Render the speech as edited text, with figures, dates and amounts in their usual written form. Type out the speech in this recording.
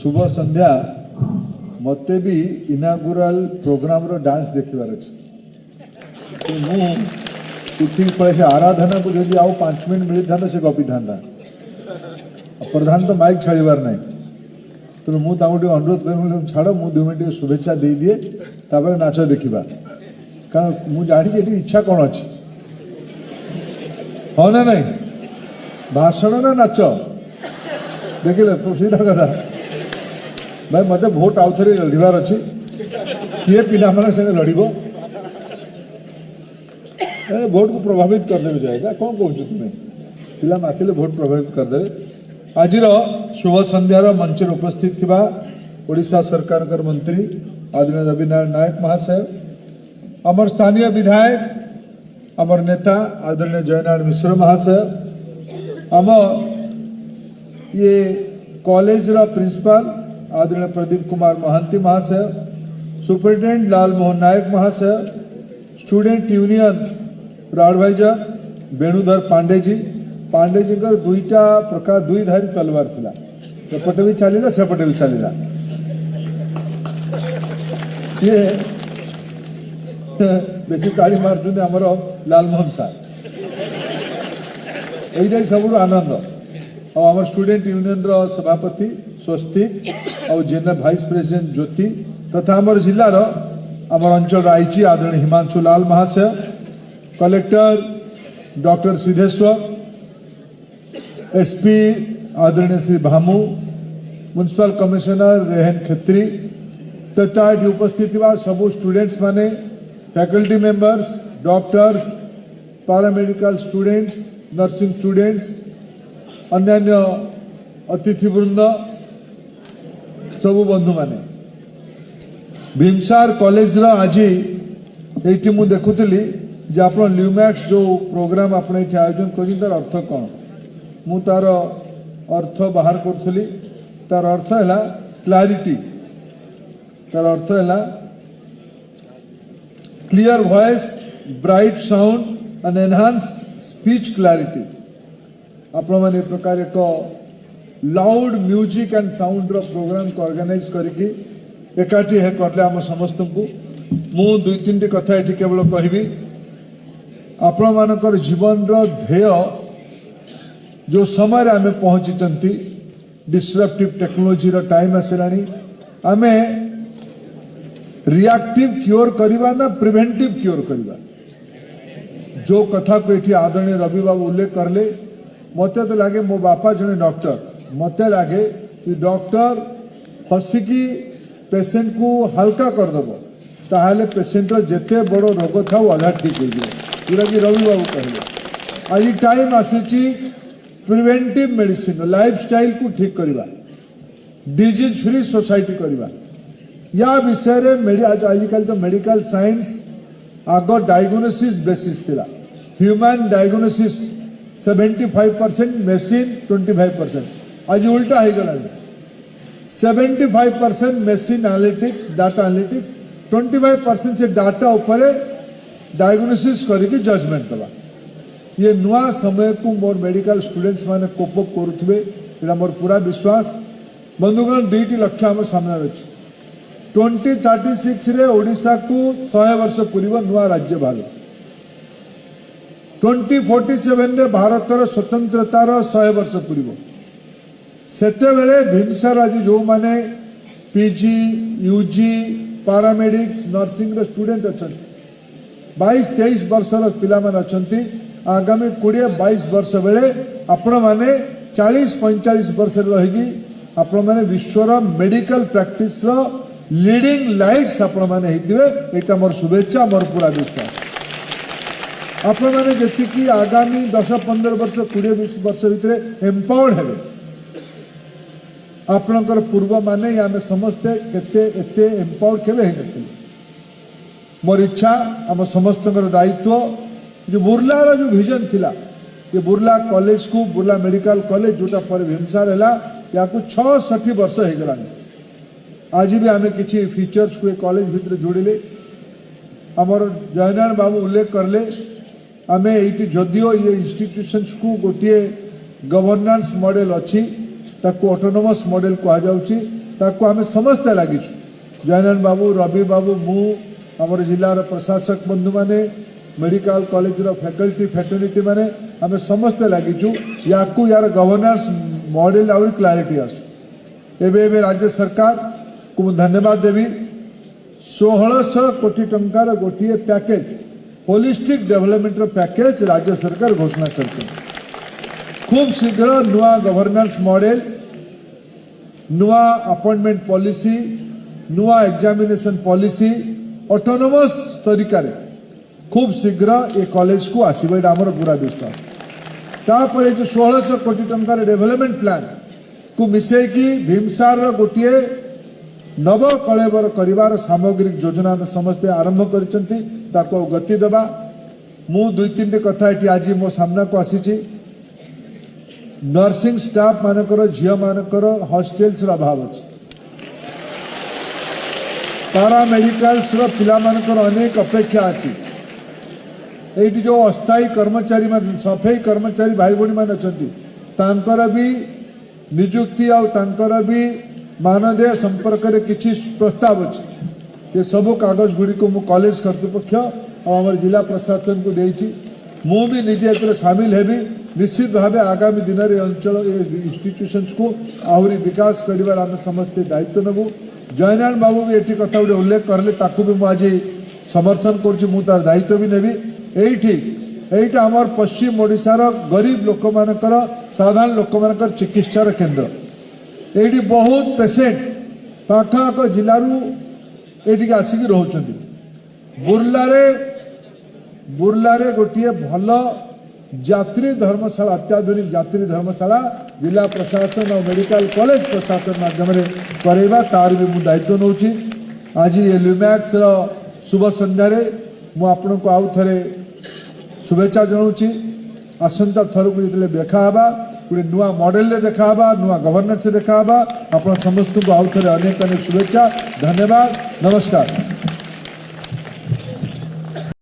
शुभ संध्या मते भी इनागुराल प्रोग्राम रो डांस देखिबार अछि तो मु उठी पळे आराधना को जदि आउ 5 मिनट मिली था से गपी था प्रधान तो माइक छाड़ीबार नहीं तो मु तांगो अनुरोध कर छाड़ मु 2 मिनट शुभेच्छा दे दिए तापर नाच देखिबा कारण मु जानी जे इच्छा कौन अच्छी हाँ ना नहीं भाषण ना नाच देखिले सीधा कथा भाई मत भोट आउ थे लड़ार अच्छी किए पिला संगे लड़ब भोट को प्रभावित करदे जाएगा कौन कौन तुम्हें पिला मातिले भोट प्रभावित करदे। आज शुभ संध्यार मंच उपस्थित थिबा ओडिशा सरकार मंत्री आदरणीय रविनारायण नायक महाशय, अमर स्थानीय विधायक अमर नेता आदरणीय जयनारायण मिश्र महाशय, आम ये कॉलेज रा प्रिंसिपल आदरणीय प्रदीप कुमार महांती महाशय, सुपरिटेडेंट लाल मोहन नायक महाशय, student union advisor Venudhar Pandeji का दुईटा प्रकार दुईधारी तलवार थिला सेपटे भी चलिला सेपटे भी चलिला सी बेसी ताली मार्चुंट आमर लालमोहन सार यही सब आनंद आम स्टूडेंट यूनियन रो सभापति स्वस्तिक और जनरल वाइस प्रेसिडेंट ज्योति तथा आमर जिलार आमर अंचल आईजी आदरणीय हिमांशु लाल महाशय, कलेक्टर डॉक्टर सिद्धेश्वर, एसपी आदरणीय श्री भामू, म्युनिसिपल कमिश्नर रेहन खेत्री तथा ये उपस्थित सबू स्टूडेंट्स माने, faculty members, doctors, paramedical students, nursing students, अन्यान्य अतिथिवृंद सबू बंधु माने भीमसार कॉलेज रा आज ये मु देखुली जे आप ल्यूमैक्स जो प्रोग्राम आपने आयोजन कर तार अर्थ कौन मु तार अर्थ बाहर करी तार अर्थ है क्लैरिटी, तार अर्थ है clear voice, bright sound and enhance speech clarity. आप मैंने प्रकार एक लाउड म्यूजिक एंड साउंड रो प्रोग्राम को ऑर्गेनाइज करके एकाठी है करले आम समस्त को मु 2-3 कथा ये केवल कहबी आपण मानकर जीवन रो ध्येय जो समय आम पहुंची डिस्ट्रप्टिव टेक्नोलोजी रो टाइम आसलानी आमे रिएक्टिव क्योर करवा ना प्रिवेंटिव क्योर करवा जो कथा को ये आदरणीय रवि बाबू उल्लेख करले मत तो लगे मो बापा जने डॉक्टर मत लगे कि डॉक्टर हसिकी पेसेंट को हल्का करदेव ताहले पेसेंट जिते बड़ रोग था अधा ठीक हो पूरा कि रवि बाबू कहले आज टाइम आसी प्रिवेंटिव मेडिसिन लाइफ स्टाइल को ठीक करवा डिजीज फ्री सोसाइटी करवा या विषय में आजिकल तो मेडिकल साइंस आग डायग्नोसिस बेसिस थिला ह्यूमन डायग्नोसिस 75% मेसिन 25% आज उल्टा हो गला 75% मेसिन एनालिटिक्स डाटा एनालिटिक्स 25% से डाटा ऊपर डायग्नोसिस करके जजमेंट दवा ये नुआ समय को मोर मेडिकल स्टूडेंट्स माने कोप अप करुवे मोर पूरा विश्वास। बंधुगण 2 लक्ष्य आम सामने अच्छी 2036 रे ओडिशा को 100 वर्ष पूर्व नुआ राज्य भाग 2047 रे भारतर स्वतंत्रतार 100 वर्ष पूर्व सेते बेले भीमसार आज जो माने PG UG paramedics nursing student अच्छा 22-23 वर्षर पिला माने अच्छा आगामी 20-22 वर्ष बेले आपण माने 40-45 वर्ष रही आपण माने विश्वर मेडिकल प्रैक्टिस रो लीडिंग लाइट्स आपण माने हेतिबे एटा मोर शुभेच्छा मोर पूरा विश्वास आपण माने जति कि आगामी 10-15 वर्ष 20-20 वर्ष भितर एम्पावर्ड हेबे आपणकर पूर्व माने आम समस्ते केते एते एम्पावर्ड केबे हे नथिले मोर इच्छा आम समस्त दायित्व जो बुर्ला जो विजन थिला ये बुर्ला कॉलेज को बुर्ला मेडिकल कॉलेज जोटा पर भीमसार है या 66 वर्ष हो गलानी आज भी आम किसी फीचर्स को कॉलेज भितर जोड़िले आमर जयनारायण बाबू उल्लेख करले आम ये जदियो ये इंस्टीट्यूशंस को गोटे गवर्नेंस मॉडल अच्छी ताको ऑटोनोमस मॉडल कह जाउची ताको आम समस्ते लगी जयनारायण बाबू रवि बाबू मु आमर जिलार प्रशासक बंधु माने मेडिकल कॉलेज फैकल्टी फैटर्निटी माने आम समस्ते लगिचु यार गवर्नेंस मॉडल आउरी क्लैरिटी आसु एबे राज्य सरकार को मु धन्यवाद देवी 1600 कोटी टंकार गोटे पैकेज होलिस्टिक डेवलपमेंट पैकेज राज्य सरकार घोषणा करते खूब शीघ्र नुआ गवर्नेंस मॉडल नुआ अपॉइंटमेंट पॉलिसी नुआ एग्जामिनेशन पॉलिसी ऑटोनोमस तरीका रे खूब शीघ्र ये कॉलेज को आसो ये आमर पूरा विश्वास तापर जो 1600 कोटी टंकार डेवलपमेंट प्लान को मिसेकी भीमसार गोटे नव कलेबर करिवार सामग्रिक योजना में समस्ते आरंभ करचंती ताको गति देबा मु दुई तीन कथा एटी आज मो सामना को आसीची नर्सिंग स्टाफ मानकर झिया मानकर हॉस्टेल्स रो अभाव अछि पारा मेडिकल्स रो पिला मानकर अनेक अपेक्षा अछि एटी जो अस्थायी कर्मचारी मान सफाई कर्मचारी भाई भणी मान अछंती तांकर भी नियुक्ति आ तांकर भी मानदेय संपर्क में किसी प्रस्ताव अच्छे ये सब कागज गुड़ी को मु कॉलेज कर्तृपक्ष और जिला प्रशासन को देती मु भी निजे एत सामिल हेबी निश्चित भाव आगामी दिन में अंचल इंस्टीट्यूशंस को आहरी विकास कर आम समस्ते दायित्व नेबू जयनारायण बाबू भी ये कथा गोटे उल्लेख करले ताकू भी मुझे समर्थन करुँ तार दायित्व भी नेबी एईटा आमर पश्चिम ओडिशार गरीब लोक मानकर साधारण लोक मानकर चिकित्सार केन्द्र ये बहुत पेसेंट पाखआख जिलू ये आसिक रोच बुर्ला गोटे भल यात्री धर्मशाला अत्याधुनिक यात्री धर्मशाला जिला प्रशासन और मेडिकल कॉलेज प्रशासन माध्यम करवा तार भी मुझे दायित्व नौ आज ये लुमैक्स शुभ संध्यार मुझे आउ थे शुभेच्छा जनाऊँ आसंता थर को जो देखा गोटे नुआ मॉडल रे देखा नुआ गवर्नेंस देखा आप समस्त को आउ थे अनेक शुभेच्छा धन्यवाद नमस्कार।